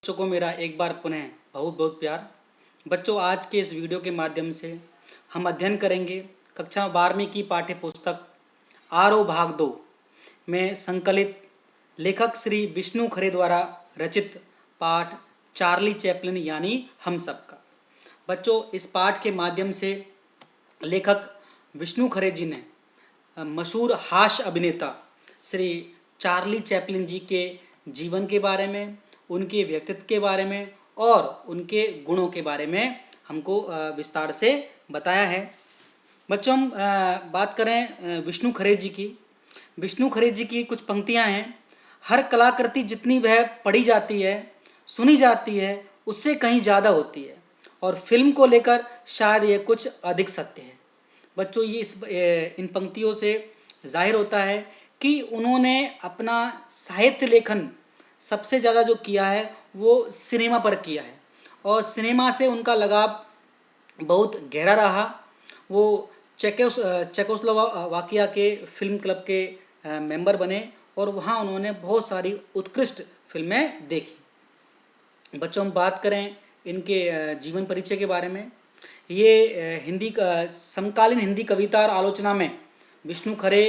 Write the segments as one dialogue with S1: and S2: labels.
S1: बच्चों को मेरा एक बार पुनः बहुत बहुत प्यार। बच्चों, आज के इस वीडियो के माध्यम से हम अध्ययन करेंगे कक्षा 12वीं की पाठ्य पुस्तक आरो भाग 2 में संकलित लेखक श्री विष्णु खरे द्वारा रचित पाठ चार्ली चैपलिन यानी हम सब का। बच्चों, इस पाठ के माध्यम से लेखक विष्णु खरे जी ने मशहूर हास्य अभिनेता श्री चार्ली चैपलिन जी के जीवन के बारे में, उनके व्यक्तित्व के बारे में और उनके गुणों के बारे में हमको विस्तार से बताया है। बच्चों, हम बात करें विष्णु खरे जी की। विष्णु खरे जी की कुछ पंक्तियां हैं। हर कलाकृति जितनी वह पढ़ी जाती है, सुनी जाती है, उससे कहीं ज़्यादा होती है और फिल्म को लेकर शायद ये कुछ अधिक सत्य है। बच्चों, ये इन पंक्तियों से जाहिर होता है कि उन्होंने अपना साहित्य लेखन सबसे ज़्यादा जो किया है वो सिनेमा पर किया है और सिनेमा से उनका लगाव बहुत गहरा रहा। वो चेकोस्लोवाकिया के फिल्म क्लब के मेंबर बने और वहाँ उन्होंने बहुत सारी उत्कृष्ट फिल्में देखी। बच्चों, हम बात करें इनके जीवन परिचय के बारे में। ये हिंदी का समकालीन हिंदी कविता और आलोचना में विष्णु खरे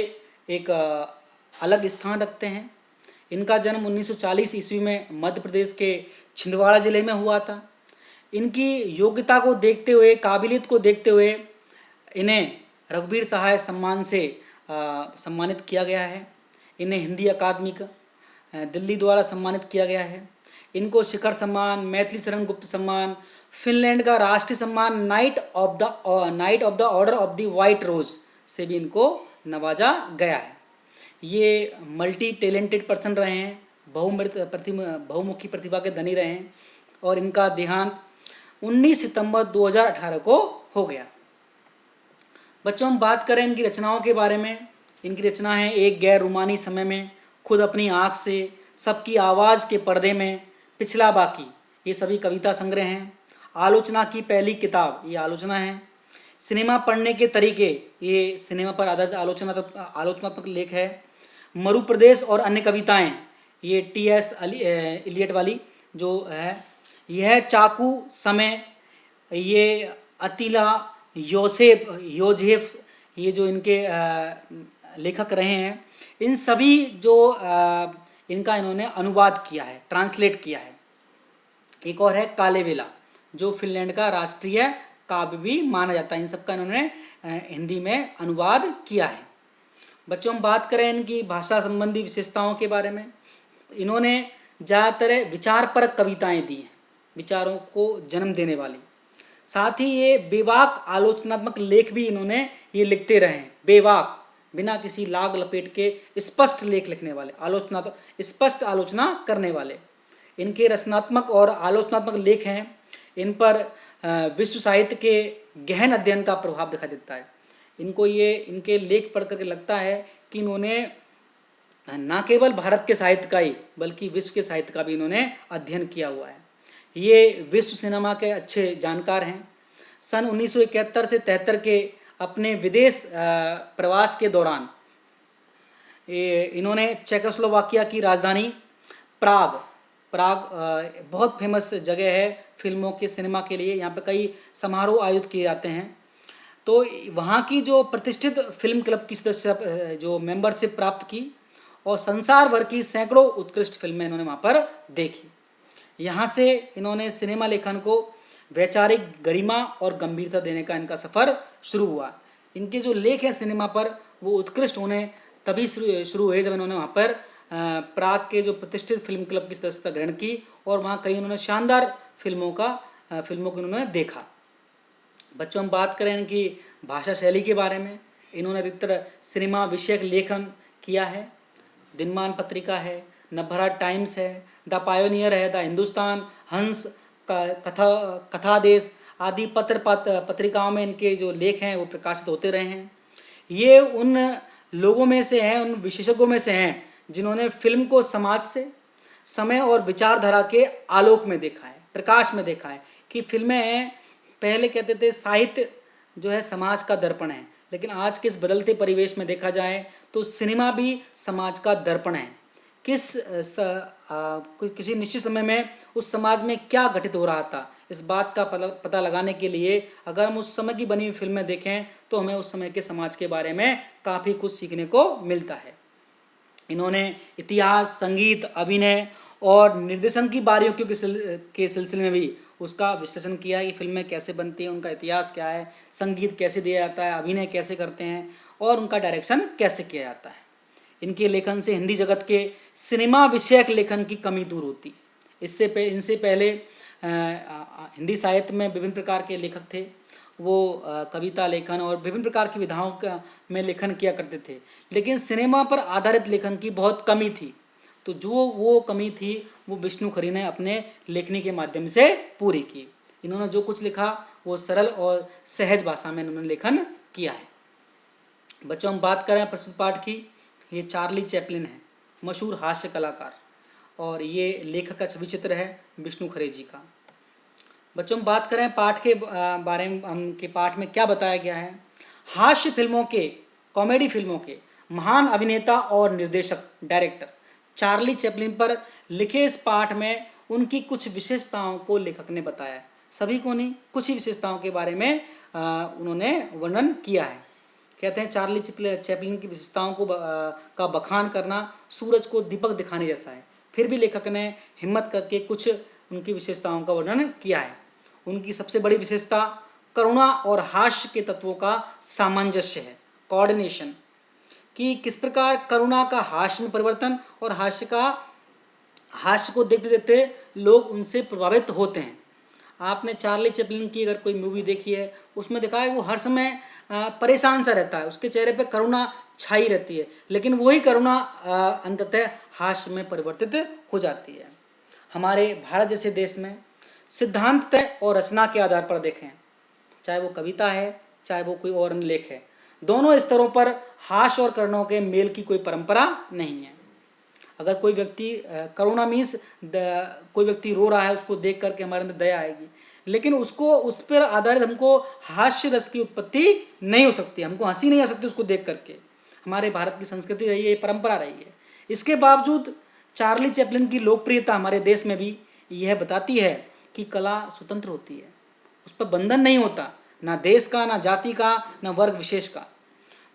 S1: एक अलग स्थान रखते हैं। इनका जन्म 1940 ईस्वी में मध्य प्रदेश के छिंदवाड़ा जिले में हुआ था। इनकी योग्यता को देखते हुए, काबिलियत को देखते हुए इन्हें रघुवीर सहाय सम्मान से सम्मानित किया गया है। इन्हें हिंदी अकादमी का दिल्ली द्वारा सम्मानित किया गया है। इनको शिखर सम्मान, मैथिली शरण गुप्त सम्मान, फिनलैंड का राष्ट्रीय सम्मान knight of the order of the white rose से भी इनको नवाजा गया है। ये मल्टी टैलेंटेड पर्सन रहे हैं, बहुमुखी प्रतिभा के धनी रहे हैं और इनका देहांत 19 सितंबर 2018 को हो गया। बच्चों, हम बात करें इनकी रचनाओं के बारे में। इनकी रचना है एक गैर रूमानी समय में, खुद अपनी आँख से, सबकी आवाज़ के पर्दे में, पिछला बाकी, ये सभी कविता संग्रह हैं। आलोचना की पहली किताब, ये आलोचना है। सिनेमा पढ़ने के तरीके, ये सिनेमा पर आधारित आलोचनात्मक लेख है। मरु प्रदेश और अन्य कविताएं, ये टी.एस. इलियट वाली जो है। यह चाकू समय, ये अतिला योजेफ, ये जो इनके लेखक रहे हैं। इन सभी जो इनका इन्होंने अनुवाद किया है, ट्रांसलेट किया है। एक और है कालेवेला, जो फिनलैंड का राष्ट्रीय काव्य भी माना जाता है। इन सब का इन्होंने हिंदी में अनुवाद किया है। बच्चों, हम बात करें इनकी भाषा संबंधी विशेषताओं के बारे में। इन्होंने ज़्यादातर विचारपरक कविताएं दी हैं, विचारों को जन्म देने वाली। साथ ही ये बेबाक आलोचनात्मक लेख भी इन्होंने ये लिखते रहे हैं। बेबाक, बिना किसी लाग लपेट के स्पष्ट लेख लिखने वाले, स्पष्ट आलोचना करने वाले इनके रचनात्मक और आलोचनात्मक लेख हैं। इन पर विश्व साहित्य के गहन अध्ययन का प्रभाव दिखाई देता है। इनको ये इनके लेख पढ़ करके लगता है कि इन्होंने न केवल भारत के साहित्य का ही बल्कि विश्व के साहित्य का भी इन्होंने अध्ययन किया हुआ है। ये विश्व सिनेमा के अच्छे जानकार हैं। सन 1971 से 73 के अपने विदेश प्रवास के दौरान इन्होंने चेकोस्लोवाकिया की राजधानी प्राग बहुत फेमस जगह है फिल्मों के सिनेमा के लिए। यहाँ पे कई समारोह आयोजित किए जाते हैं। तो वहाँ की जो प्रतिष्ठित फिल्म क्लब की सदस्य जो मेंबरशिप प्राप्त की और संसार भर की सैकड़ों उत्कृष्ट फिल्में इन्होंने वहाँ पर देखी। यहाँ से इन्होंने सिनेमा लेखन को वैचारिक गरिमा और गंभीरता देने का इनका सफ़र शुरू हुआ। इनके जो लेख हैं सिनेमा पर वो उत्कृष्ट होने तभी शुरू हुए जब इन्होंने वहाँ पर प्राग के जो प्रतिष्ठित फिल्म क्लब की सदस्यता ग्रहण की और वहाँ कई इन्होंने शानदार फिल्मों को इन्होंने देखा। बच्चों, हम बात करें इनकी भाषा शैली के बारे में। इन्होंने अधिकतर सिनेमा विषयक लेखन किया है। दिनमान पत्रिका है, नवभारत टाइम्स है, द पायोनियर है, द हिंदुस्तान, हंस, कथादेश आदि पत्रिकाओं में इनके जो लेख हैं वो प्रकाशित होते रहे हैं। ये उन लोगों में से हैं, उन विशेषज्ञों में से हैं जिन्होंने फिल्म को समाज से, समय और विचारधारा के आलोक में देखा है, प्रकाश में देखा है कि फिल्में पहले कहते थे साहित्य जो है समाज का दर्पण है, लेकिन आज के इस बदलते परिवेश में देखा जाए तो सिनेमा भी समाज का दर्पण है। किसी निश्चित समय में उस समाज में क्या घटित हो रहा था, इस बात का पता लगाने के लिए अगर हम उस समय की बनी हुई फिल्में देखें तो हमें उस समय के समाज के बारे में काफ़ी कुछ सीखने को मिलता है। इन्होंने इतिहास, संगीत, अभिनय और निर्देशन की बारीकियों के सिलसिले में भी उसका विश्लेषण किया है कि फिल्में कैसे बनती हैं, उनका इतिहास क्या है, संगीत कैसे दिया जाता है, अभिनय कैसे करते हैं और उनका डायरेक्शन कैसे किया जाता है। इनके लेखन से हिंदी जगत के सिनेमा विषयक लेखन की कमी दूर होती है। इनसे पहले हिंदी साहित्य में विभिन्न प्रकार के लेखक थे। वो कविता लेखन और विभिन्न प्रकार की विधाओं में लेखन किया करते थे, लेकिन सिनेमा पर आधारित लेखन की बहुत कमी थी। तो जो वो कमी थी वो विष्णु खरी ने अपने लेखनी के माध्यम से पूरी की। इन्होंने जो कुछ लिखा वो सरल और सहज भाषा में इन्होंने लेखन किया है। बच्चों, हम बात करें प्रस्तुत पाठ की। ये चार्ली चैपलिन है, मशहूर हास्य कलाकार, और ये लेखक का छवि चित्र है विष्णु खरे जी का। बच्चों, हम बात करें पाठ के बारे में, हमके पाठ में क्या बताया गया है। हास्य फिल्मों के, कॉमेडी फिल्मों के महान अभिनेता और निर्देशक, डायरेक्टर चार्ली चैपलिन पर लिखे इस पाठ में उनकी कुछ विशेषताओं को लेखक ने बताया। सभी को नहीं, कुछ ही विशेषताओं के बारे में उन्होंने वर्णन किया है। कहते हैं चार्ली चैपलिन की विशेषताओं को का बखान करना सूरज को दीपक दिखाने जैसा है। फिर भी लेखक ने हिम्मत करके कुछ उनकी विशेषताओं का वर्णन किया है। उनकी सबसे बड़ी विशेषता करुणा और हास्य के तत्वों का सामंजस्य है, कोऑर्डिनेशन, कि किस प्रकार करुणा का हास्य में परिवर्तन और हास्य को देखते देखते लोग उनसे प्रभावित होते हैं। आपने चार्ली चैपलिन की अगर कोई मूवी देखी है, उसमें देखा है वो हर समय परेशान सा रहता है, उसके चेहरे पे करुणा छाई रहती है, लेकिन वही करुणा अंततः हास्य में परिवर्तित हो जाती है। हमारे भारत जैसे देश में सिद्धांत तय और रचना के आधार पर देखें, चाहे वो कविता है चाहे वो कोई और लेख है, दोनों स्तरों पर हास्य और करुणा के मेल की कोई परंपरा नहीं है। अगर कोई व्यक्ति करुणा मीन्स कोई व्यक्ति रो रहा है, उसको देख करके हमारे अंदर दया आएगी, लेकिन उसको उस पर आधारित हमको हास्य रस की उत्पत्ति नहीं हो सकती, हमको हंसी नहीं आ सकती उसको देख करके। हमारे भारत की संस्कृति रही है, परंपरा रही है। इसके बावजूद चार्ली चैपलिन की लोकप्रियता हमारे देश में भी यह बताती है कि कला स्वतंत्र होती है, उस पर बंधन नहीं होता, ना देश का, ना जाति का, ना वर्ग विशेष का।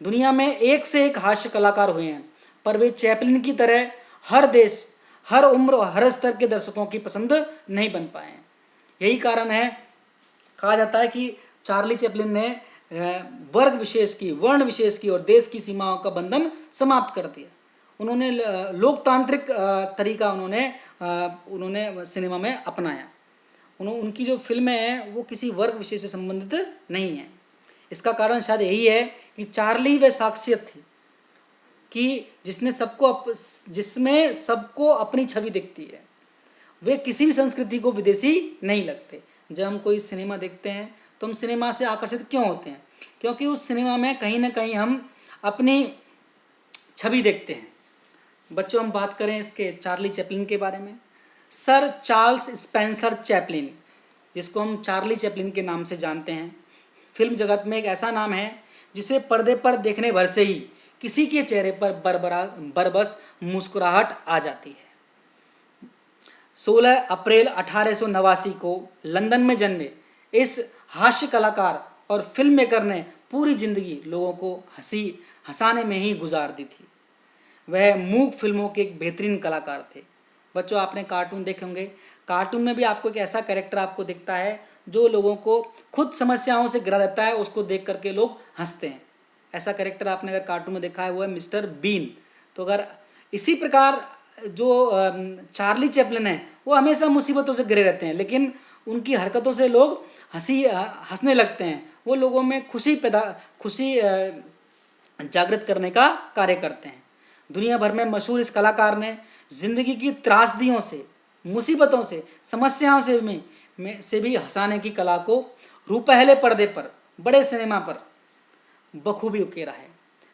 S1: दुनिया में एक से एक हास्य कलाकार हुए हैं, पर वे चैपलिन की तरह हर देश, हर उम्र और हर स्तर के दर्शकों की पसंद नहीं बन पाए हैं। यही कारण है, कहा जाता है कि चार्ली चैपलिन ने वर्ग विशेष की, वर्ण विशेष की और देश की सीमाओं का बंधन समाप्त कर दिया। उन्होंने लोकतांत्रिक तरीका उन्होंने सिनेमा में अपनाया। उनकी जो फिल्में हैं वो किसी वर्ग विशेष से संबंधित नहीं हैं। इसका कारण शायद यही है कि चार्ली वह शख्सियत थी कि जिसमें सबको अपनी छवि दिखती है। वे किसी भी संस्कृति को विदेशी नहीं लगते। जब हम कोई सिनेमा देखते हैं तो हम सिनेमा से आकर्षित क्यों होते हैं? क्योंकि उस सिनेमा में कहीं ना कहीं हम अपनी छवि देखते हैं। बच्चों, हम बात करें इसके चार्ली चैपलिन के बारे में। सर चार्ल्स स्पेंसर चैपलिन, जिसको हम चार्ली चैपलिन के नाम से जानते हैं, फिल्म जगत में एक ऐसा नाम है जिसे पर्दे पर देखने भर से ही किसी के चेहरे पर बरबस मुस्कुराहट आ जाती है। 16 अप्रैल 1889 को लंदन में जन्मे इस हास्य कलाकार और फिल्म मेकर ने पूरी जिंदगी लोगों को हंसाने में ही गुजार दी थी। वह मूक फिल्मों के एक बेहतरीन कलाकार थे। बच्चों, आपने कार्टून देखे होंगे, कार्टून में भी आपको एक ऐसा कैरेक्टर आपको दिखता है जो लोगों को खुद समस्याओं से घिरा रहता है, उसको देख करके लोग हंसते हैं। ऐसा कैरेक्टर आपने अगर कार्टून में देखा है वो है मिस्टर बीन। तो अगर इसी प्रकार जो चार्ली चैपलिन है वो हमेशा मुसीबतों से घिरे रहते हैं, लेकिन उनकी हरकतों से लोग हंसने लगते हैं। वो लोगों में खुशी जागृत करने का कार्य करते हैं। दुनिया भर में मशहूर इस कलाकार ने जिंदगी की त्रासदियों से, मुसीबतों से, समस्याओं से भी हंसाने की कला को रूपहले पर्दे पर, बड़े सिनेमा पर बखूबी उकेरा है।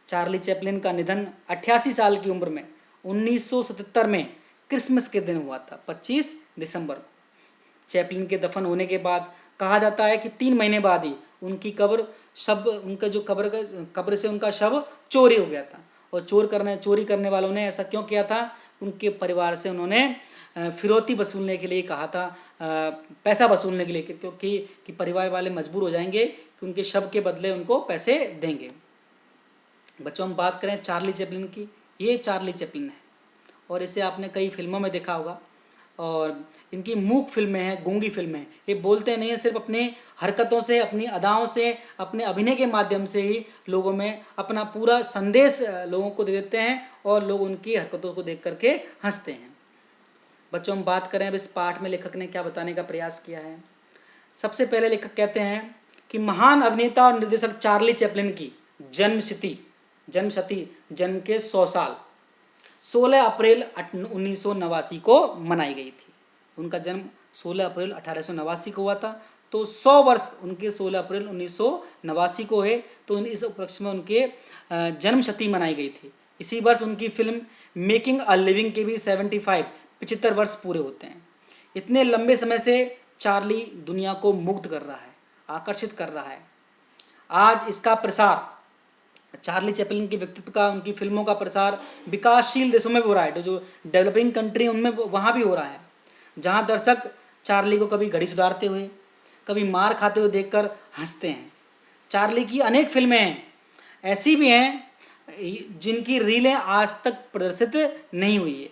S1: चार्ली चैपलिन का निधन 88 साल की उम्र में 1977 में क्रिसमस के दिन हुआ था, 25 दिसंबर को। चैपलिन के दफन होने के बाद कहा जाता है कि 3 महीने बाद ही उनकी कब्र से उनका शव चोरी हो गया था। और चोरी करने वालों ने ऐसा क्यों किया था? उनके परिवार से उन्होंने फिरौती वसूलने के लिए कहा था, पैसा वसूलने के लिए, क्योंकि कि परिवार वाले मजबूर हो जाएंगे कि उनके शव के बदले उनको पैसे देंगे। बच्चों, हम बात करें चार्ली चैपलिन की, ये चार्ली चैपलिन है और इसे आपने कई फिल्मों में देखा होगा। और इनकी मूक फिल्में हैं, गूंगी फिल्में हैं। ये बोलते नहीं हैं, सिर्फ अपनी हरकतों से, अपनी अदाओं से, अपने अभिनय के माध्यम से ही लोगों में अपना पूरा संदेश लोगों को दे देते हैं और लोग उनकी हरकतों को देख करके हंसते हैं। बच्चों, हम बात करें अब इस पाठ में लेखक ने क्या बताने का प्रयास किया है। सबसे पहले लेखक कहते हैं कि महान अभिनेता और निर्देशक चार्ली चैपलिन की जन्म के 100 साल 16 अप्रैल 1989 को मनाई गई थी। उनका जन्म 16 अप्रैल 1889 को हुआ था, तो 100 वर्ष उनके 16 अप्रैल 1989 को है। तो इस उपलक्ष्य में उनके जन्म शती मनाई गई थी। इसी वर्ष उनकी फिल्म मेकिंग अ लिविंग के भी 75 वर्ष पूरे होते हैं। इतने लंबे समय से चार्ली दुनिया को मुग्ध कर रहा है, आकर्षित कर रहा है। आज इसका प्रसार, चार्ली चैपलिन के व्यक्तित्व का, उनकी फिल्मों का प्रसार विकासशील देशों में भी हो रहा है, जो डेवलपिंग कंट्री उनमें वहाँ भी हो रहा है, जहाँ दर्शक चार्ली को कभी घड़ी सुधारते हुए, कभी मार खाते हुए देखकर हंसते हैं। चार्ली की अनेक फिल्में हैं, ऐसी भी हैं जिनकी रीलें आज तक प्रदर्शित नहीं हुई है।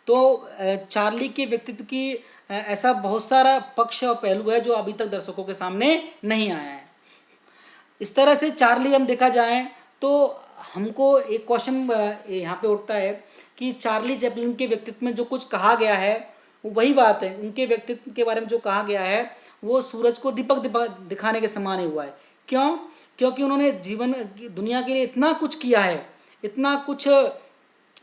S1: तो चार्ली के व्यक्तित्व की ऐसा बहुत सारा पक्ष और पहलू है जो अभी तक दर्शकों के सामने नहीं आया है। इस तरह से चार्ली हम देखा जाए तो हमको एक क्वेश्चन यहाँ पे उठता है कि चार्ली चैपलिन के व्यक्तित्व में जो कुछ कहा गया है वो वही बात है। उनके व्यक्तित्व के बारे में जो कहा गया है वो सूरज को दीपक दिखाने के समान ही हुआ है। क्यों? क्योंकि उन्होंने जीवन दुनिया के लिए इतना कुछ किया है, इतना कुछ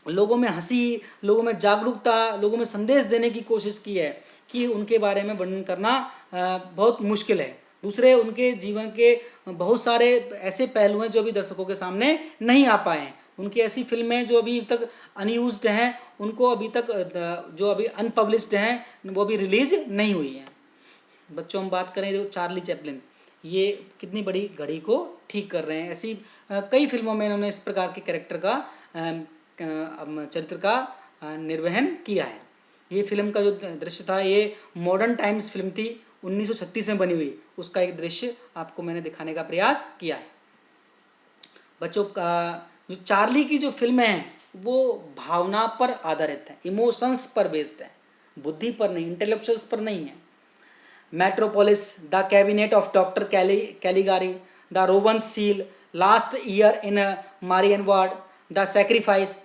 S1: लोगों में हंसी, लोगों में जागरूकता, लोगों में संदेश देने की कोशिश की है कि उनके बारे में वर्णन करना बहुत मुश्किल है। दूसरे उनके जीवन के बहुत सारे ऐसे पहलू हैं जो अभी दर्शकों के सामने नहीं आ पाए हैं। उनकी ऐसी फिल्में जो अभी तक अनयूज्ड हैं, उनको अभी तक जो अभी अनपब्लिश्ड हैं वो भी रिलीज नहीं हुई हैं। बच्चों, हम बात करें जो चार्ली चैपलिन, ये कितनी बड़ी घड़ी को ठीक कर रहे हैं। ऐसी कई फिल्मों में इन्होंने इस प्रकार के कैरेक्टर का चरित्र का निर्वहन किया है। ये फिल्म का जो दृश्य था ये मॉडर्न टाइम्स फिल्म थी, 1936 में बनी हुई। उसका एक दृश्य आपको मैंने दिखाने का प्रयास किया है। बच्चों, जो चार्ली की जो फिल्में हैं वो भावना पर आधारित है, इमोशंस पर बेस्ड है, बुद्धि पर नहीं, इंटेलेक्चुअल्स पर नहीं है। Metropolis, the cabinet of doctor Caligari, the रोबंथ seal, last year in Marienbad, the sacrifice,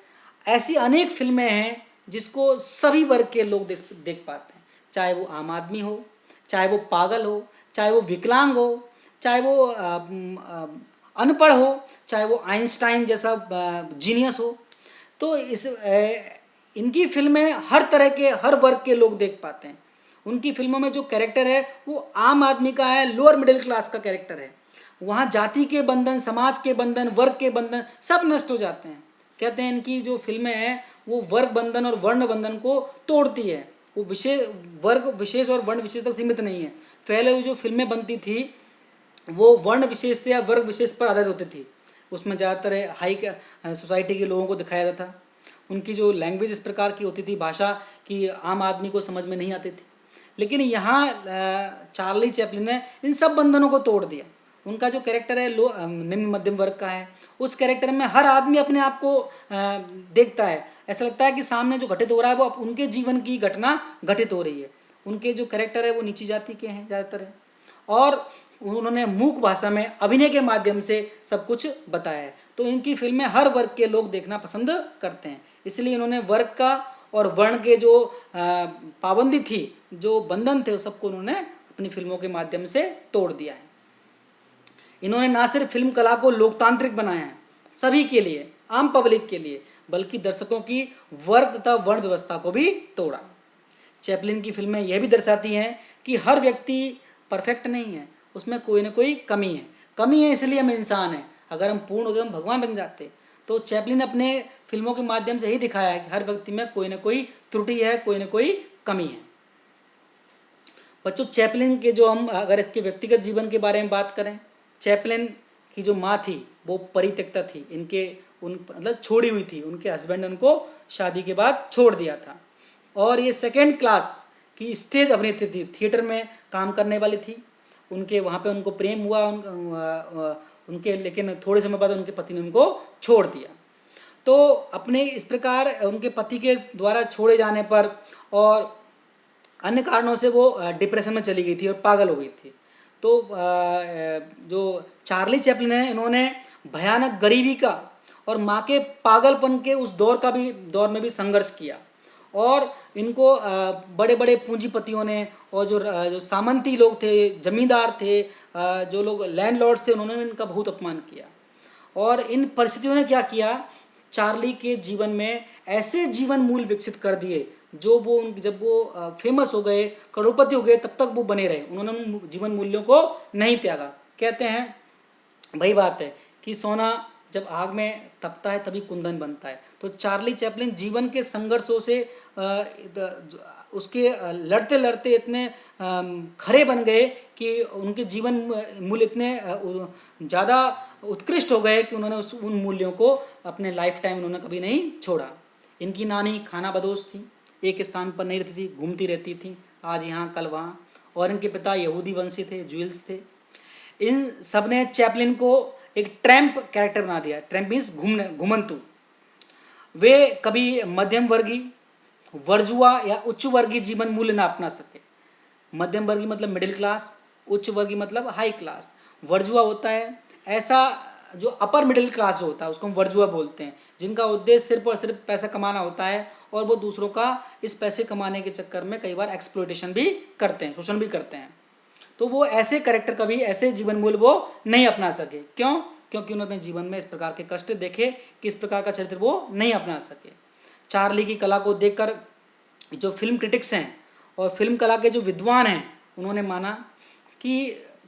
S1: ऐसी अनेक फिल्में हैं जिसको सभी वर्ग के लोग देख पाते हैं। चाहे वो आम आदमी हो, चाहे वो पागल हो, चाहे वो विकलांग हो, चाहे वो अनपढ़ हो, चाहे वो आइंस्टाइन जैसा जीनियस हो। तो इनकी फिल्में हर तरह के, हर वर्ग के लोग देख पाते हैं। उनकी फिल्मों में जो कैरेक्टर है वो आम आदमी का है, लोअर मिडिल क्लास का कैरेक्टर है। वहाँ जाति के बंधन, समाज के बंधन, वर्ग के बंधन सब नष्ट हो जाते हैं। कहते हैं इनकी जो फिल्में हैं वो वर्ग बंधन और वर्ण बंधन को तोड़ती है। वो वर्ग विशेष और वर्ण विशेष तक सीमित नहीं है। पहले जो फिल्में बनती थी वो वर्ण विशेष से या वर्ग विशेष पर आधारित होती थी। उसमें ज़्यादातर हाई सोसाइटी के लोगों को दिखाया जाता था। उनकी जो लैंग्वेज इस प्रकार की होती थी, भाषा की आम आदमी को समझ में नहीं आती थी। लेकिन यहाँ चार्ली चैपलिन ने इन सब बंधनों को तोड़ दिया। उनका जो कैरेक्टर है निम्न मध्यम वर्ग का है। उस कैरेक्टर में हर आदमी अपने आप को देखता है। ऐसा लगता है कि सामने जो घटित हो रहा है वो उनके जीवन की घटना घटित हो रही है। उनके जो कैरेक्टर है वो नीची जाति के हैं ज़्यादातर है, और उन्होंने मूक भाषा में अभिनय के माध्यम से सब कुछ बताया है। तो इनकी फिल्में हर वर्ग के लोग देखना पसंद करते हैं। इसलिए इन्होंने वर्ग का और वर्ण के जो पाबंदी थी, जो बंधन थे, सबको उन्होंने अपनी फिल्मों के माध्यम से तोड़ दिया है। इन्होंने ना सिर्फ फिल्म कला को लोकतांत्रिक बनाया है सभी के लिए, आम पब्लिक के लिए, बल्कि दर्शकों की वर्ग तथा वर्ण व्यवस्था को भी तोड़ा। चैपलिन की फिल्में यह भी दर्शाती हैं कि हर व्यक्ति परफेक्ट नहीं है, उसमें कोई ना कोई कमी है। कमी है इसलिए हम इंसान हैं। अगर हम पूर्ण होते हम भगवान बन जाते। तो चैपलिन ने अपने फिल्मों के माध्यम से ही दिखाया है कि हर व्यक्ति में कोई ना कोई त्रुटि है, कोई ना कोई कमी है। बच्चों, चैपलिन के जो हम अगर इसके व्यक्तिगत जीवन के बारे में बात करें, चैपलिन की जो माँ थी वो परित्यक्ता थी। इनके उन मतलब छोड़ी हुई थी, उनके हस्बैंड ने उनको शादी के बाद छोड़ दिया था। और ये सेकेंड क्लास की स्टेज अभिनेत्री थी, थिएटर में काम करने वाली थी। उनके वहाँ पे उनको प्रेम हुआ उनके, लेकिन थोड़े समय बाद उनके पति ने उनको छोड़ दिया। तो अपने इस प्रकार उनके पति के द्वारा छोड़े जाने पर और अन्य कारणों से वो डिप्रेशन में चली गई थी और पागल हो गई थी। तो जो चार्ली चैपलिन है, इन्होंने भयानक गरीबी का और माँ के पागलपन के उस दौर में भी संघर्ष किया। और इनको बड़े बड़े पूंजीपतियों ने और जो सामंती लोग थे, जमींदार थे, जो लोग लैंडलॉर्ड्स थे, उन्होंने इनका बहुत अपमान किया। और इन परिस्थितियों ने क्या किया, चार्ली के जीवन में ऐसे जीवन मूल्य विकसित कर दिए जो वो जब वो फेमस हो गए, करोड़पति हो गए, तब तक वो बने रहे। उन्होंने उन जीवन मूल्यों को नहीं त्यागा। कहते हैं, वही बात है कि सोना जब आग में तपता है तभी कुंदन बनता है। तो चार्ली चैपलिन जीवन के संघर्षों से उसके लड़ते लड़ते इतने खरे बन गए कि उनके जीवन मूल्य इतने ज़्यादा उत्कृष्ट हो गए कि उन्होंने उन मूल्यों को अपने लाइफ टाइम उन्होंने कभी नहीं छोड़ा। इनकी नानी खाना बदोश थी, एक स्थान पर नहीं रहती थी, घूमती रहती थी, आज यहाँ कल वहाँ। और इनके पिता यहूदी वंशी थे, ज्यूल्स थे। इन सब ने चैपलिन को एक ट्रैम्प कैरेक्टर बना दिया। Tramp means घुमंतु। वे कभी मध्यम वर्गीय, वर्जुआ या उच्च वर्गीय जीवन मूल्य ना अपना सके। मध्यम वर्गीय मतलब मिडिल क्लास, उच्च वर्गीय मतलब हाई क्लास। वर्जुआ होता है ऐसा जो अपर मिडिल क्लास होता है, उसको हम वर्जुआ बोलते हैं, जिनका उद्देश्य सिर्फ और सिर्फ पैसा कमाना होता है और वो दूसरों का इस पैसे कमाने के चक्कर में कई बार एक्सप्लॉयटेशन भी करते हैं, शोषण भी करते हैं। तो वो ऐसे कैरेक्टर कभी, ऐसे जीवन मूल्य वो नहीं अपना सके। क्यों? क्योंकि उन्होंने जीवन में इस प्रकार के कष्ट देखे कि इस प्रकार का चरित्र वो नहीं अपना सके। चार्ली की कला को देखकर जो फिल्म क्रिटिक्स हैं और फिल्म कला के जो विद्वान हैं, उन्होंने माना कि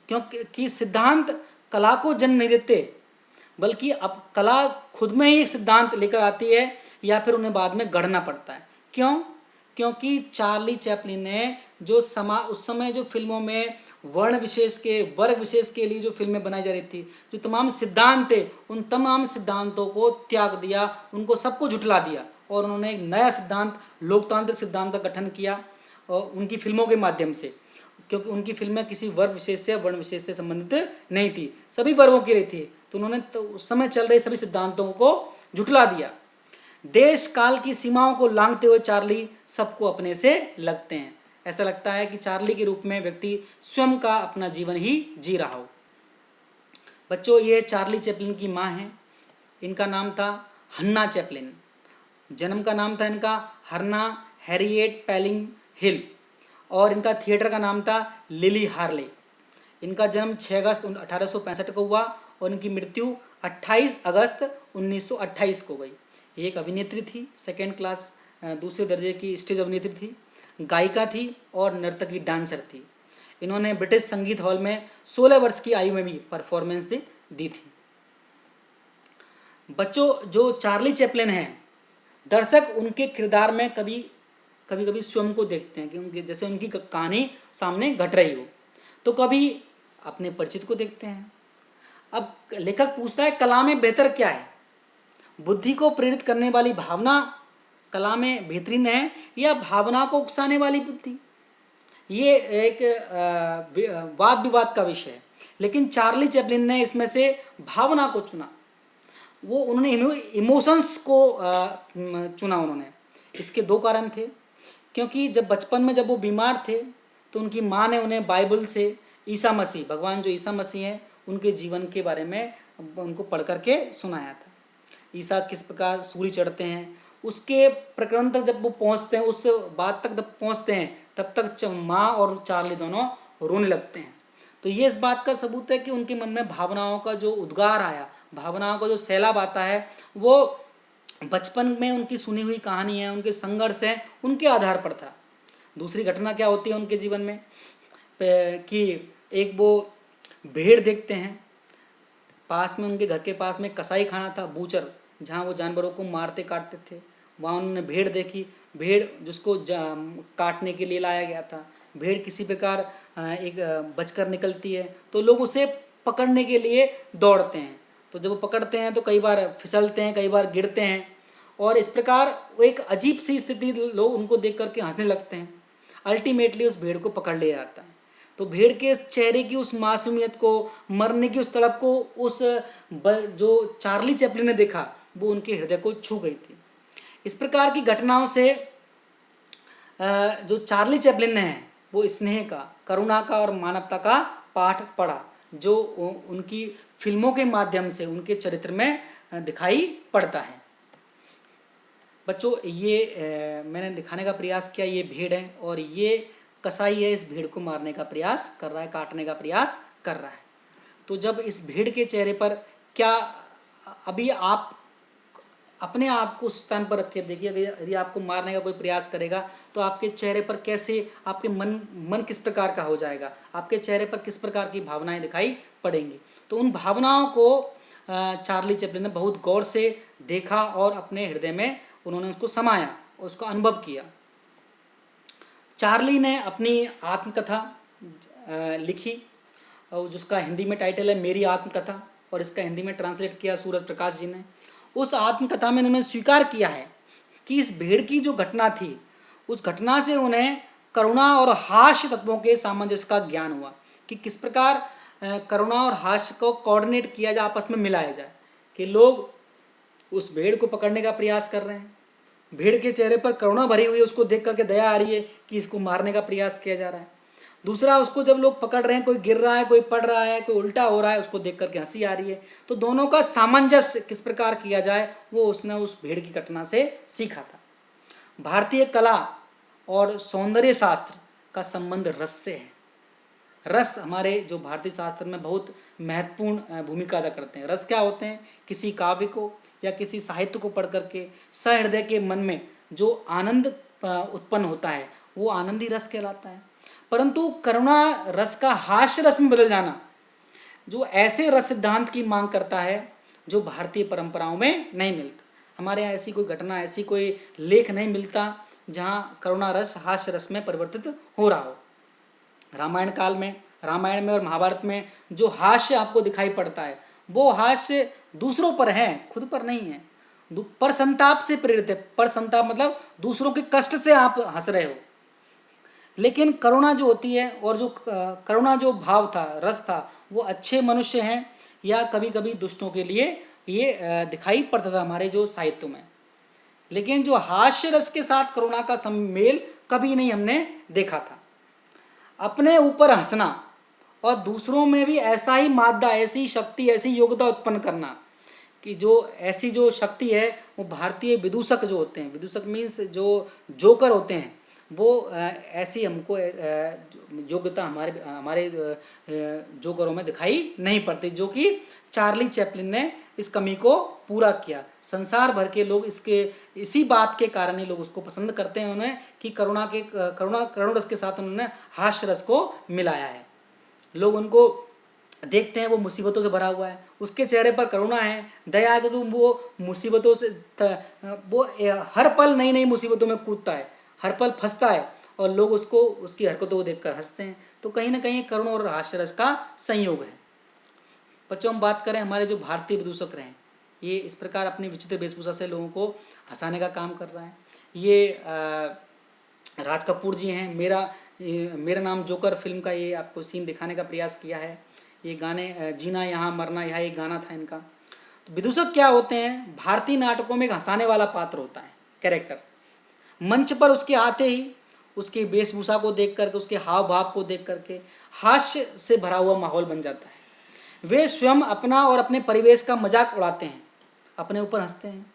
S1: क्योंकि सिद्धांत कला को जन्म नहीं देते, बल्कि अब कला खुद में ही एक सिद्धांत लेकर आती है या फिर उन्हें बाद में गढ़ना पड़ता है। क्यों? क्योंकि चार्ली चैपलिन ने जो उस समय जो फिल्मों में वर्ण विशेष के, वर्ग विशेष के लिए जो फिल्में बनाई जा रही थी, जो तमाम सिद्धांत थे, उन तमाम सिद्धांतों को त्याग दिया, उनको सबको झुठला दिया और उन्होंने एक नया सिद्धांत, लोकतांत्रिक सिद्धांत का गठन किया और उनकी फिल्मों के माध्यम से। क्योंकि उनकी फिल्में किसी वर्ग विशेष से, वर्ण विशेष से संबंधित नहीं थी, सभी वर्गों की रही थी। तो उन्होंने तो उस समय चल रहे सभी सिद्धांतों को झुठला दिया। देश काल की सीमाओं को लांघते हुए चार्ली सबको अपने से लगते हैं। ऐसा लगता है कि चार्ली के रूप में व्यक्ति स्वयं का अपना जीवन ही जी रहा हो। बच्चों, ये चार्ली चैपलिन की माँ हैं, इनका नाम था हन्ना चैपलिन। जन्म का नाम था इनका हन्ना हैरिएट पैलिंग हिल और इनका थिएटर का नाम था लिली हार्ले। इनका जन्म 6 अगस्त 1865 को हुआ और इनकी मृत्यु 28 अगस्त 1928 को गई। ये एक अभिनेत्री थी, सेकेंड क्लास दूसरे दर्जे की स्टेज अभिनेत्री थी, गायिका थी और नर्तकी, डांसर थी। इन्होंने ब्रिटिश संगीत हॉल में 16 वर्ष की आयु में भी परफॉर्मेंस दी थी। बच्चों, जो चार्ली चैपलिन हैं, दर्शक उनके किरदार में कभी कभी स्वयं को देखते हैं कि उनके जैसे उनकी कहानी सामने घट रही हो, तो कभी अपने परिचित को देखते हैं। अब लेखक पूछता है, कला में बेहतर क्या है? बुद्धि को प्रेरित करने वाली भावना कला में बेहतरीन है या भावना को उकसाने वाली बुद्धि? ये एक वाद विवाद का विषय है, लेकिन चार्ली चैपलिन ने इसमें से भावना को चुना। उन्होंने इमोशंस को चुना उन्होंने। इसके 2 कारण थे। क्योंकि जब बचपन में जब वो बीमार थे तो उनकी माँ ने उन्हें बाइबल से ईसा मसीह, भगवान जो ईसा मसीह हैं, उनके जीवन के बारे में उनको पढ़ करके सुनाया था। ईसा किस प्रकार सूली चढ़ते हैं, उसके प्रकरण तक जब वो पहुँचते हैं, उस बात तक जब पहुँचते हैं, तब तक माँ और चार्ली दोनों रोने लगते हैं। तो ये इस बात का सबूत है कि उनके मन में भावनाओं का जो उद्गार आया, भावनाओं का जो सैलाब आता है, वो बचपन में उनकी सुनी हुई कहानी है, उनके संघर्ष हैं, उनके आधार पर था। दूसरी घटना क्या होती है उनके जीवन में कि एक वो भेड़ देखते हैं, पास में उनके घर के पास में कसाई खाना था, बूचर, जहाँ वो जानवरों को मारते काटते थे। वहाँ उन्होंने भेड़ देखी, भेड़ जिसको काटने के लिए लाया गया था। भेड़ किसी प्रकार एक बचकर निकलती है तो लोग उसे पकड़ने के लिए दौड़ते हैं। तो जब वो पकड़ते हैं तो कई बार फिसलते हैं, कई बार गिरते हैं, और इस प्रकार वो एक अजीब सी स्थिति, लोग उनको देख करके हंसने लगते हैं। अल्टीमेटली उस भेड़ को पकड़ लिया जाता है। तो भेड़ के चेहरे की उस मासूमियत को, मरने की उस तड़प को, जो चार्ली चैपलिन ने देखा, वो उनके हृदय को छू गई थी। इस प्रकार की घटनाओं से जो चार्ली चैपलिन ने है वो स्नेह का, करुणा का और मानवता का पाठ पढ़ा, जो उनकी फिल्मों के माध्यम से उनके चरित्र में दिखाई पड़ता है। बच्चों, ये मैंने दिखाने का प्रयास किया, ये भेड़ है और ये कसाई है, इस भेड़ को मारने का प्रयास कर रहा है, काटने का प्रयास कर रहा है। तो जब इस भेड़ के चेहरे पर क्या, अभी आप अपने आप को उस स्थान पर रख के देखिए, यदि आपको मारने का कोई प्रयास करेगा तो आपके चेहरे पर कैसे, आपके मन किस प्रकार का हो जाएगा, आपके चेहरे पर किस प्रकार की भावनाएं दिखाई पड़ेंगी। तो उन भावनाओं को चार्ली चैपलिन ने बहुत गौर से देखा और अपने हृदय में उन्होंने उसको समाया और उसको अनुभव किया। चार्ली ने अपनी आत्मकथा लिखी, और जिसका हिंदी में टाइटल है मेरी आत्मकथा, और इसका हिंदी में ट्रांसलेट किया सूरज प्रकाश जी ने। उस आत्मकथा में उन्होंने स्वीकार किया है कि इस भेड़ की जो घटना थी, उस घटना से उन्हें करुणा और हास्य तत्वों के सामंजस्य का ज्ञान हुआ कि किस प्रकार करुणा और हास्य को कोऑर्डिनेट किया जाए, आपस में मिलाया जाए। कि लोग उस भेड़ को पकड़ने का प्रयास कर रहे हैं, भेड़ के चेहरे पर करुणा भरी हुई है, उसको देख करके दया आ रही है कि इसको मारने का प्रयास किया जा रहा है। दूसरा, उसको जब लोग पकड़ रहे हैं, कोई गिर रहा है, कोई पड़ रहा है, कोई उल्टा हो रहा है, उसको देख करके हंसी आ रही है। तो दोनों का सामंजस्य किस प्रकार किया जाए, वो उसने उस भेड़ की घटना से सीखा था। भारतीय कला और सौंदर्य शास्त्र का संबंध रस से है। रस हमारे जो भारतीय शास्त्र में बहुत महत्वपूर्ण भूमिका अदा करते हैं। रस क्या होते हैं? किसी काव्य को या किसी साहित्य को पढ़ करके सहृदय के मन में जो आनंद उत्पन्न होता है, वो आनंद ही रस कहलाता है। परंतु करुणा रस का हास्य रस में बदल जाना, जो ऐसे रस सिद्धांत की मांग करता है जो भारतीय परंपराओं में नहीं मिलता। हमारे यहाँ ऐसी कोई घटना, ऐसी कोई लेख नहीं मिलता जहाँ करुणा रस हास्य रस में परिवर्तित हो रहा हो। रामायण काल में, रामायण में और महाभारत में जो हास्य आपको दिखाई पड़ता है, वो हास्य दूसरों पर है, खुद पर नहीं है। पर संताप से प्रेरित है। पर संताप मतलब दूसरों के कष्ट से आप हंस रहे हो। लेकिन करुणा जो होती है, और जो करुणा जो भाव था, रस था, वो अच्छे मनुष्य हैं या कभी कभी दुष्टों के लिए ये दिखाई पड़ता था हमारे जो साहित्य में। लेकिन जो हास्य रस के साथ करुणा का सम्मेल कभी नहीं हमने देखा था। अपने ऊपर हंसना और दूसरों में भी ऐसा ही मादा, ऐसी शक्ति, ऐसी योग्यता उत्पन्न करना कि जो ऐसी जो शक्ति है, वो भारतीय विदूषक जो होते हैं, विदूषक मीन्स जो जोकर होते हैं, वो ऐसी हमको योग्यता हमारे जोकरों में दिखाई नहीं पड़ती, जो कि चार्ली चैपलिन ने इस कमी को पूरा किया। संसार भर के लोग इसी बात के कारण ही लोग उसको पसंद करते हैं उन्हें कि करुणा रस के साथ उन्होंने हास्य रस को मिलाया है। लोग उनको देखते हैं, वो मुसीबतों से भरा हुआ है, उसके चेहरे पर करुणा है, दया है, क्योंकि वो मुसीबतों से वो हर पल नई नई मुसीबतों में कूदता है, हर पल फंसता है, और लोग उसकी हरकतों को देखकर हंसते हैं। तो कहीं ना कहीं करुणा और हास्य रस का संयोग है। बच्चों, हम बात करें हमारे जो भारतीय विदूषक रहे हैं, ये इस प्रकार अपनी विचित्र वेशभूषा से लोगों को हंसाने का काम कर रहा है। ये राज कपूर जी हैं। मेरा नाम जोकर फिल्म का ये आपको सीन दिखाने का प्रयास किया है। ये गाने जीना यहाँ मरना यहाँ, एक गाना था इनका। तो विदूषक क्या होते हैं? भारतीय नाटकों में एक हंसाने वाला पात्र होता है, कैरेक्टर। मंच पर उसके आते ही उसकी वेशभूषा को देख करके, उसके हाव भाव को देख करके हास्य से भरा हुआ माहौल बन जाता है। वे स्वयं अपना और अपने परिवेश का मजाक उड़ाते हैं, अपने ऊपर हंसते हैं।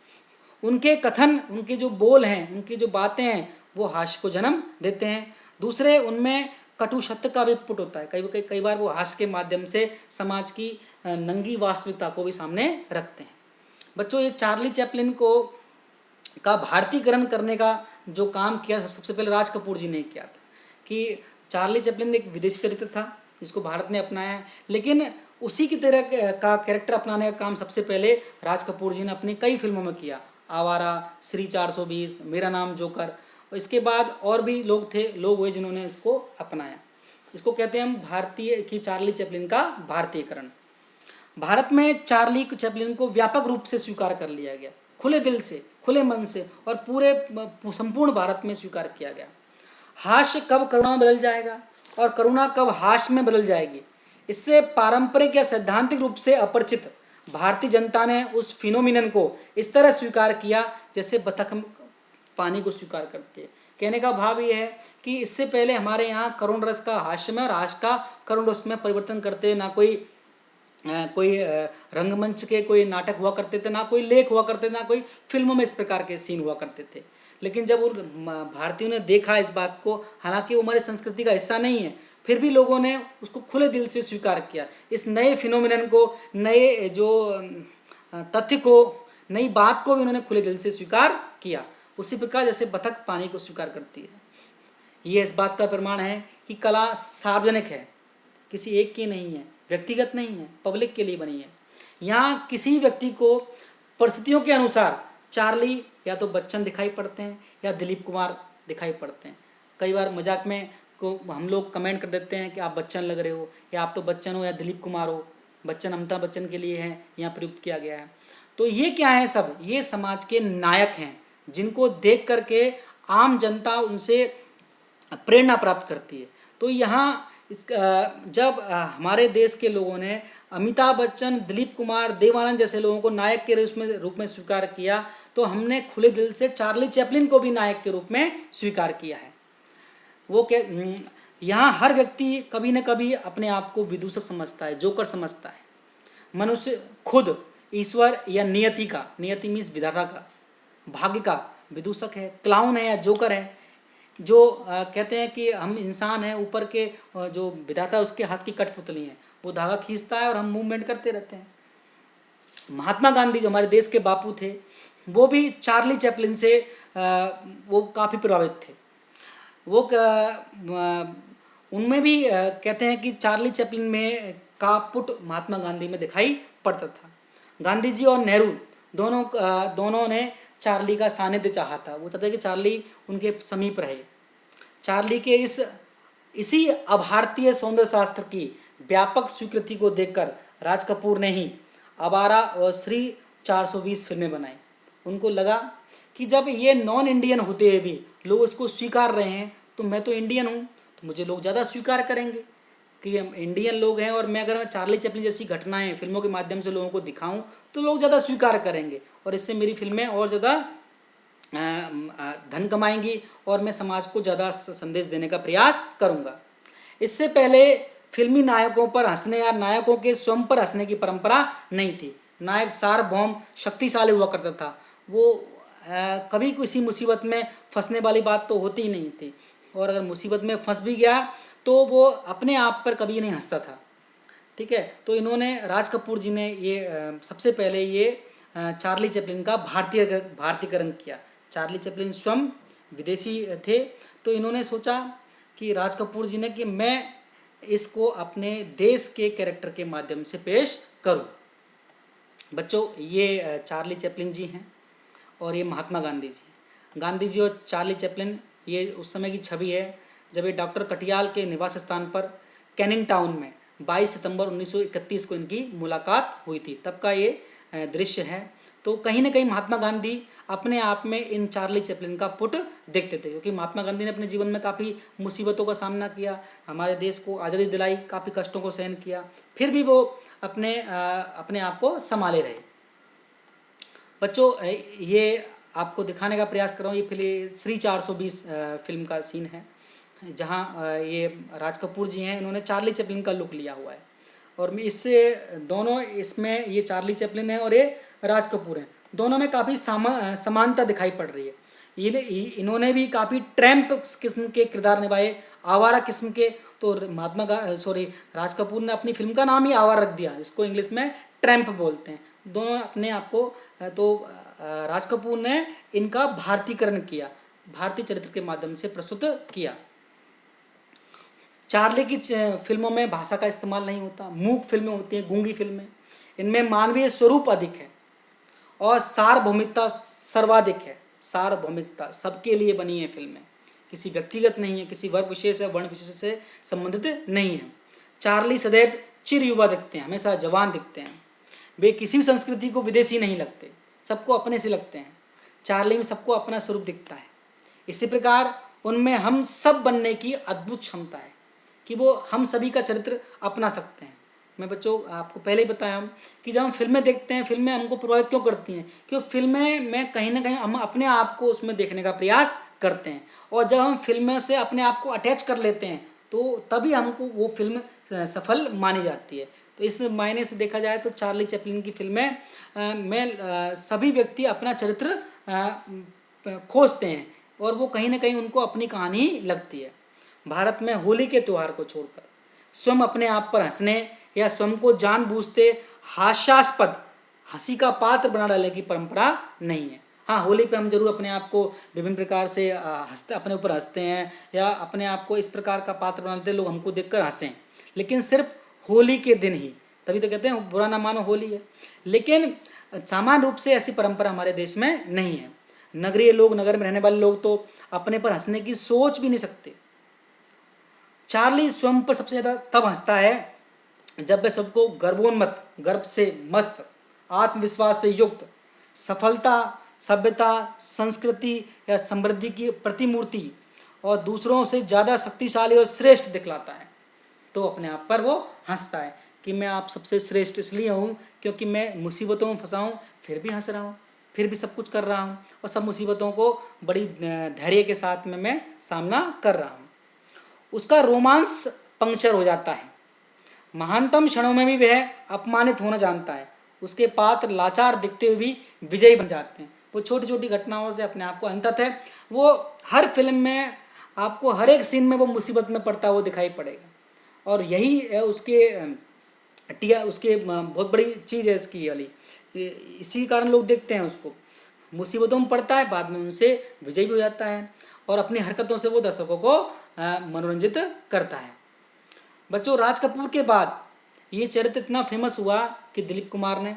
S1: उनके कथन, उनके जो बोल हैं, उनकी जो बातें हैं, वो हास्य को जन्म देते हैं। दूसरे, उनमें कटु सत्य का भी पुट होता है। कई बार वो हास्य के माध्यम से समाज की नंगी वास्तविकता को भी सामने रखते हैं। बच्चों, ये चार्ली चैपलिन का भारतीयकरण करने का जो काम किया, सबसे पहले राज कपूर जी ने किया था। कि चार्ली चैपलिन एक विदेशी चरित्र था जिसको भारत ने अपनाया, लेकिन उसी की तरह का कैरेक्टर अपनाने का काम सबसे पहले राज कपूर जी ने अपनी कई फिल्मों में किया। आवारा, श्री 420, मेरा नाम जोकर। और इसके बाद और भी लोग हुए जिन्होंने इसको अपनाया। इसको कहते हैं हम भारतीय की चार्ली चैपलिन का भारतीयकरण। भारत में चार्ली चैपलिन को व्यापक रूप से स्वीकार कर लिया गया, खुले दिल से, खुले मन से और पूरे संपूर्ण भारत में स्वीकार किया गया। हास्य कब करुणा में बदल जाएगा और करुणा कब हास्य में बदल जाएगी, इससे पारंपरिक या सैद्धांतिक रूप से अपरिचित भारतीय जनता ने उस फिनोमिनन को इस तरह स्वीकार किया जैसे बतख पानी को स्वीकार करती है। कहने का भाव ये है कि इससे पहले हमारे यहाँ करुण रस का हास्य में और हास्य का करुण रस में परिवर्तन करते ना कोई रंगमंच के कोई नाटक हुआ करते थे, ना कोई लेख हुआ करते थे, ना कोई फिल्मों में इस प्रकार के सीन हुआ करते थे। लेकिन जब उन भारतीयों ने देखा इस बात को, हालांकि वो हमारी संस्कृति का हिस्सा नहीं है, फिर भी लोगों ने उसको खुले दिल से स्वीकार किया। इस नए फिनोमिनन को, नए जो तथ्य को, नई बात को भी उन्होंने खुले दिल से स्वीकार किया, उसी प्रकार जैसे बतख पानी को स्वीकार करती है। ये इस बात का प्रमाण है कि कला सार्वजनिक है, किसी एक की नहीं है, व्यक्तिगत नहीं है, पब्लिक के लिए बनी है। यहाँ किसी व्यक्ति को परिस्थितियों के अनुसार चार्ली या तो बच्चन दिखाई पड़ते हैं या दिलीप कुमार दिखाई पड़ते हैं। कई बार मजाक में को हम लोग कमेंट कर देते हैं कि आप बच्चन लग रहे हो, या आप तो बच्चन हो या दिलीप कुमार हो। बच्चन अमिताभ बच्चन के लिए है, यहाँ प्रयुक्त किया गया है। तो ये क्या है, सब ये समाज के नायक हैं जिनको देख करके आम जनता उनसे प्रेरणा प्राप्त करती है। तो यहाँ जब हमारे देश के लोगों ने अमिताभ बच्चन, दिलीप कुमार, देवानंद जैसे लोगों को नायक के रूप में स्वीकार किया, तो हमने खुले दिल से चार्ली चैपलिन को भी नायक के रूप में स्वीकार किया है। वो यहाँ हर व्यक्ति कभी न कभी अपने आप को विदूषक समझता है, जोकर समझता है। मनुष्य खुद ईश्वर या नियति मीन्स विधाता का, भाग्य का विदूषक है, क्लाउन है या जोकर है, जो कहते हैं कि हम इंसान हैं, ऊपर के जो विधाता है उसके हाथ की कठपुतली हैं, वो धागा खींचता है और हम मूवमेंट करते रहते हैं। महात्मा गांधी जो हमारे देश के बापू थे, वो भी चार्ली चैपलिन से वो काफ़ी प्रभावित थे। वो उनमें भी कहते हैं कि चार्ली चैपलिन में का पुट महात्मा गांधी में दिखाई पड़ता था। गांधी जी और नेहरू दोनों ने चार्ली का सानिध्य चाहा था। वो चाहते कि चार्ली उनके समीप रहे। चार्ली के इसी अभारतीय सौंदर्य शास्त्र की व्यापक स्वीकृति को देखकर राज कपूर ने ही आवारा और श्री 420 फिल्में बनाई। उनको लगा कि जब ये नॉन इंडियन होते हुए भी लोग इसको स्वीकार रहे हैं, तो मैं तो इंडियन हूँ, तो मुझे लोग ज़्यादा स्वीकार करेंगे कि हम इंडियन लोग हैं। और मैं अगर चार्ली चैपलिन जैसी घटनाएं फिल्मों के माध्यम से लोगों को दिखाऊं तो लोग ज़्यादा स्वीकार करेंगे, और इससे मेरी फिल्में और ज़्यादा धन कमाएंगी और मैं समाज को ज़्यादा संदेश देने का प्रयास करूँगा। इससे पहले फिल्मी नायकों पर हंसने या नायकों के स्वयं पर हंसने की परंपरा नहीं थी। नायक सार्वभौम शक्तिशाली हुआ करता था, वो कभी किसी मुसीबत में फंसने वाली बात तो होती ही नहीं थी, और अगर मुसीबत में फंस भी गया तो वो अपने आप पर कभी नहीं हंसता था। ठीक है, तो इन्होंने राज कपूर जी ने ये सबसे पहले ये चार्ली चैपलिन का भारतीयकरण किया। चार्ली चैपलिन स्वयं विदेशी थे, तो इन्होंने सोचा कि राज कपूर जी ने कि मैं इसको अपने देश के कैरेक्टर के माध्यम से पेश करूं। बच्चों, ये चार्ली चैपलिन जी हैं और ये महात्मा गांधी जी। गांधी जी और चार्ली चैपलिन ये उस समय की छवि है जब ये डॉक्टर कटियाल के निवास स्थान पर कैनिंग टाउन में 22 सितंबर 1931 को इनकी मुलाकात हुई थी। तब का ये दृश्य है। तो कहीं ना कहीं महात्मा गांधी अपने आप में इन चार्ली चैपलिन का पुट देखते थे, क्योंकि महात्मा गांधी ने अपने जीवन में काफ़ी मुसीबतों का सामना किया, हमारे देश को आज़ादी दिलाई, काफ़ी कष्टों को सहन किया, फिर भी वो अपने आप को संभाले रहे। बच्चों, ये आपको दिखाने का प्रयास कर रहा हूँ, ये फिल्म श्री 420 फिल्म का सीन है, जहाँ ये राज कपूर जी हैं, इन्होंने चार्ली चैपलिन का लुक लिया हुआ है। और इससे दोनों, इसमें ये चार्ली चैपलिन है और ये राज कपूर हैं, दोनों में काफ़ी समानता दिखाई पड़ रही है। इन्होंने भी काफ़ी ट्रैम्प किस्म के किरदार निभाए, आवारा किस्म के। तो राज कपूर ने अपनी फिल्म का नाम ही आवारा रख दिया, इसको इंग्लिश में ट्रैम्प बोलते हैं। दोनों अपने आप को, तो राज कपूर ने इनका भारतीयकरण किया, भारतीय चरित्र के माध्यम से प्रस्तुत किया। चार्ली की फिल्मों में भाषा का इस्तेमाल नहीं होता, मूक फिल्में होती हैं, गूंगी फिल्में। इनमें मानवीय स्वरूप अधिक है और सार्वभौमिकता सर्वाधिक है। सार्वभौमिकता, सबके लिए बनी है फिल्में, किसी व्यक्तिगत नहीं है, किसी वर्ग विशेष या वर्ण विशेष से संबंधित नहीं है। चार्ली सदैव चिर युवा दिखते हैं, हमेशा जवान दिखते हैं। वे किसी भी संस्कृति को विदेशी नहीं लगते, सबको अपने से लगते हैं। चार्ली में सबको अपना स्वरूप दिखता है। इसी प्रकार उनमें हम सब बनने की अद्भुत क्षमता है कि वो हम सभी का चरित्र अपना सकते हैं। मैं बच्चों आपको पहले ही बताया हूँ कि जब हम फिल्में देखते हैं, फिल्में हमको प्रभावित क्यों करती हैं, क्योंकि फिल्में में कहीं ना कहीं हम अपने आप को उसमें देखने का प्रयास करते हैं, और जब हम फिल्मों से अपने आप को अटैच कर लेते हैं तो तभी हमको वो फिल्म सफल मानी जाती है। तो इस मायने से देखा जाए तो चार्ली चैपलिन की फिल्में में सभी व्यक्ति अपना चरित्र खोजते हैं और वो कहीं ना कहीं उनको अपनी कहानी लगती है। भारत में होली के त्यौहार को छोड़कर स्वयं अपने आप पर हंसने या स्वयं को जानबूझते हास्यास्पद हंसी का पात्र बना डालने की परंपरा नहीं है। हाँ, होली पे हम जरूर अपने आप को विभिन्न प्रकार से हंसते, अपने ऊपर हंसते हैं या अपने आप को इस प्रकार का पात्र बनाते हैं लोग हमको देखकर हंसें, लेकिन सिर्फ होली के दिन ही। तभी तो कहते हैं बुरा ना मानो होली है। लेकिन सामान्य रूप से ऐसी परंपरा हमारे देश में नहीं है। नगरीय लोग, नगर में रहने वाले लोग तो अपने पर हंसने की सोच भी नहीं सकते। चार्ली स्वयं पर सबसे ज़्यादा तब हंसता है जब वह सबको गर्वोन्मत्त, गर्व से मस्त, आत्मविश्वास से युक्त, सफलता, सभ्यता, संस्कृति या समृद्धि की प्रतिमूर्ति और दूसरों से ज़्यादा शक्तिशाली और श्रेष्ठ दिखलाता है, तो अपने आप पर वो हंसता है कि मैं आप सबसे श्रेष्ठ इसलिए हूँ क्योंकि मैं मुसीबतों में फंसा हूँ फिर भी हंस रहा हूँ, फिर भी सब कुछ कर रहा हूँ और सब मुसीबतों को बड़ी धैर्य के साथ में मैं सामना कर रहा हूँ। उसका रोमांस पंक्चर हो जाता है। महानतम क्षणों में भी वह अपमानित होना जानता है। उसके पात्र लाचार दिखते हुए भी विजयी बन जाते हैं। वो छोटी छोटी घटनाओं से अपने आप को अंततः वो हर फिल्म में आपको हर एक सीन में वो मुसीबत में पड़ता हुआ दिखाई पड़ेगा, और यही उसके बहुत बड़ी चीज़ है इसकी वाली। इसी कारण लोग देखते हैं उसको। मुसीबतों में पड़ता है, बाद में उनसे विजयी भी हो जाता है और अपनी हरकतों से वो दर्शकों को मनोरंजित करता है। बच्चों, राज कपूर के बाद ये चरित्र इतना फेमस हुआ कि दिलीप कुमार ने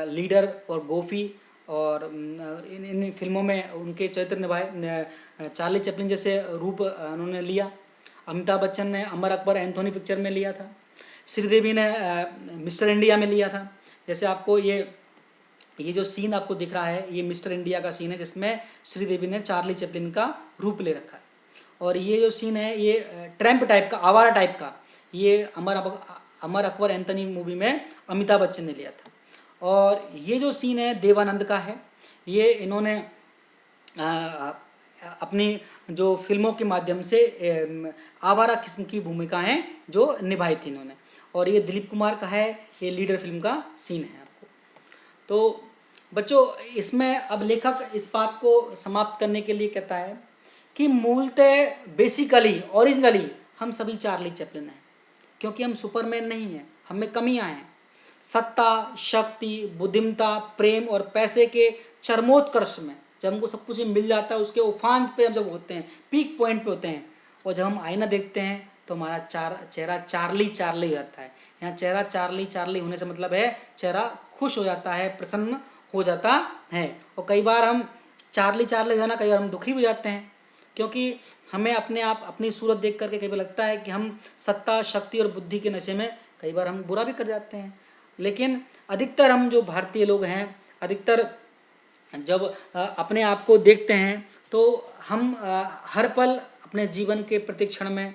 S1: लीडर और गोफी और इन फिल्मों में उनके चरित्र निभाए। चार्ली चैपलिन जैसे रूप उन्होंने लिया। अमिताभ बच्चन ने अमर अकबर एंथोनी पिक्चर में लिया था। श्रीदेवी ने मिस्टर इंडिया में लिया था। जैसे आपको ये जो सीन आपको दिख रहा है, ये मिस्टर इंडिया का सीन है जिसमें श्रीदेवी ने चार्ली चैपलिन का रूप ले रखा है। और ये जो सीन है ये ट्रैम्प टाइप का, आवारा टाइप का, ये अमर अकबर एंथोनी मूवी में अमिताभ बच्चन ने लिया था। और ये जो सीन है देवानंद का है। ये इन्होंने अपनी जो फिल्मों के माध्यम से आवारा किस्म की भूमिकाएं जो निभाई थी इन्होंने। और ये दिलीप कुमार का है, ये लीडर फिल्म का सीन है आपको। तो बच्चों, इसमें अब लेखक इस बात को समाप्त करने के लिए कहता है कि मूलतः बेसिकली ओरिजिनली हम सभी चार्ली चैपलिन हैं, क्योंकि हम सुपरमैन नहीं हैं, हमें कमियां हैं। सत्ता, शक्ति, बुद्धिमत्ता, प्रेम और पैसे के चरमोत्कर्ष में जब हमको सब कुछ मिल जाता है, उसके उफान पे हम जब होते हैं, पीक पॉइंट पे होते हैं, और जब हम आईना देखते हैं तो हमारा चेहरा चार्ली चार्ली हो जाता है। यहाँ चेहरा चार्ली चार्ली होने से मतलब है चेहरा खुश हो जाता है, प्रसन्न हो जाता है। और कई बार हम चार्ली चार्ली हो जाना, कई बार हम दुखी हो जाते हैं, क्योंकि हमें अपने आप अपनी सूरत देख करके कई बार लगता है कि हम सत्ता, शक्ति और बुद्धि के नशे में कई बार हम बुरा भी कर जाते हैं। लेकिन अधिकतर हम जो भारतीय लोग हैं, अधिकतर जब अपने आप को देखते हैं तो हम हर पल अपने जीवन के प्रत्येक क्षण में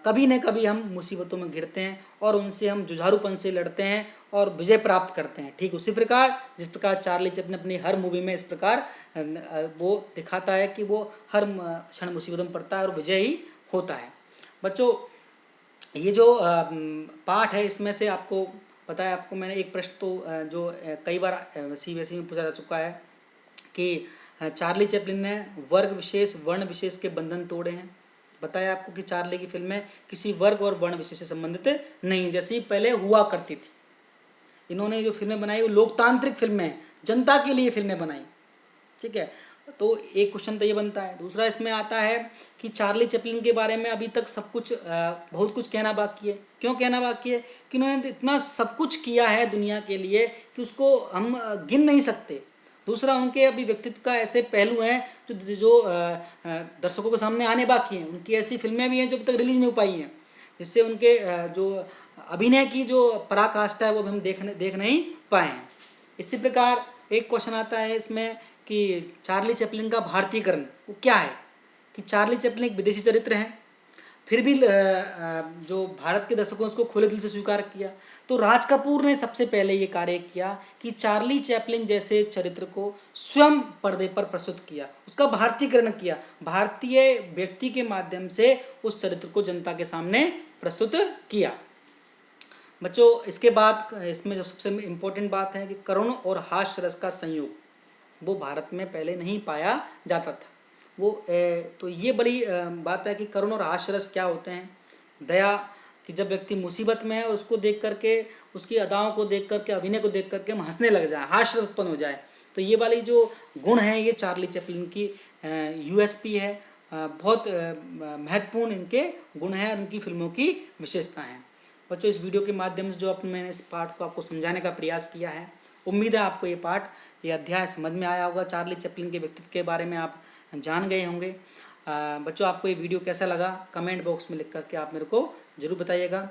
S1: कभी न कभी हम मुसीबतों में घिरते हैं और उनसे हम जुझारूपन से लड़ते हैं और विजय प्राप्त करते हैं। ठीक उसी प्रकार जिस प्रकार चार्ली चैपलिन अपनी हर मूवी में इस प्रकार वो दिखाता है कि वो हर क्षण मुसीबतों में पड़ता है और विजय ही होता है। बच्चों, ये जो पाठ है इसमें से आपको पता है, आपको मैंने एक प्रश्न तो जो कई बार CBSE में पूछा जा चुका है कि चार्ली चैपलिन ने वर्ग विशेष, वर्ण विशेष के बंधन तोड़े हैं। बताया आपको कि चार्ली की फिल्में किसी वर्ग और वर्ण विशेष से संबंधित नहीं, जैसी पहले हुआ करती थी। इन्होंने जो फिल्में बनाई वो लोकतांत्रिक फिल्में हैं, जनता के लिए फिल्में बनाई। ठीक है, तो एक क्वेश्चन तो ये बनता है। दूसरा इसमें आता है कि चार्ली चैपलिन के बारे में अभी तक सब कुछ बहुत कुछ कहना बाकी है। क्यों कहना बाकी है? कि उन्होंने इतना सब कुछ किया है दुनिया के लिए कि उसको हम गिन नहीं सकते। दूसरा, उनके अभी व्यक्तित्व का ऐसे पहलू हैं जो दर्शकों के सामने आने बाकी हैं। उनकी ऐसी फिल्में भी हैं जो अभी तक रिलीज नहीं हो पाई हैं, जिससे उनके जो अभिनय की जो पराकाष्ठा है वो भी हम देख नहीं पाए हैं। इसी प्रकार एक क्वेश्चन आता है इसमें कि चार्ली चैपलिन का भारतीयकरण वो क्या है, कि चार्ली चैपलिन एक विदेशी चरित्र है, फिर भी जो भारत के दर्शकों ने उसको खुले दिल से स्वीकार किया। तो राज कपूर ने सबसे पहले ये कार्य किया कि चार्ली चैपलिन जैसे चरित्र को स्वयं पर्दे पर प्रस्तुत किया, उसका भारतीयकरण किया, भारतीय व्यक्ति के माध्यम से उस चरित्र को जनता के सामने प्रस्तुत किया। बच्चों इसके बाद इसमें जो सबसे इम्पोर्टेंट बात है कि करुण और हास्य रस का संयोग वो भारत में पहले नहीं पाया जाता था। वो तो ये बड़ी बात है कि करुण और हास्य रस क्या होते हैं। दया, कि जब व्यक्ति मुसीबत में है और उसको देख करके, उसकी अदाओं को देख करके, अभिनय को देख करके हम हंसने लग जाए, हास्य उत्पन्न हो जाए। तो ये वाली जो गुण है ये चार्ली चैपलिन की यूएसपी है, बहुत महत्वपूर्ण इनके गुण हैं, उनकी फिल्मों की विशेषता हैं। बच्चों इस वीडियो के माध्यम से जो मैंने इस पाठ को आपको समझाने का प्रयास किया है, उम्मीद है आपको ये अध्याय समझ में आया होगा, चार्ली चैपलिन के व्यक्तित्व के बारे में आप जान गए होंगे। बच्चों आपको ये वीडियो कैसा लगा कमेंट बॉक्स में लिख करके आप मेरे को ज़रूर बताइएगा।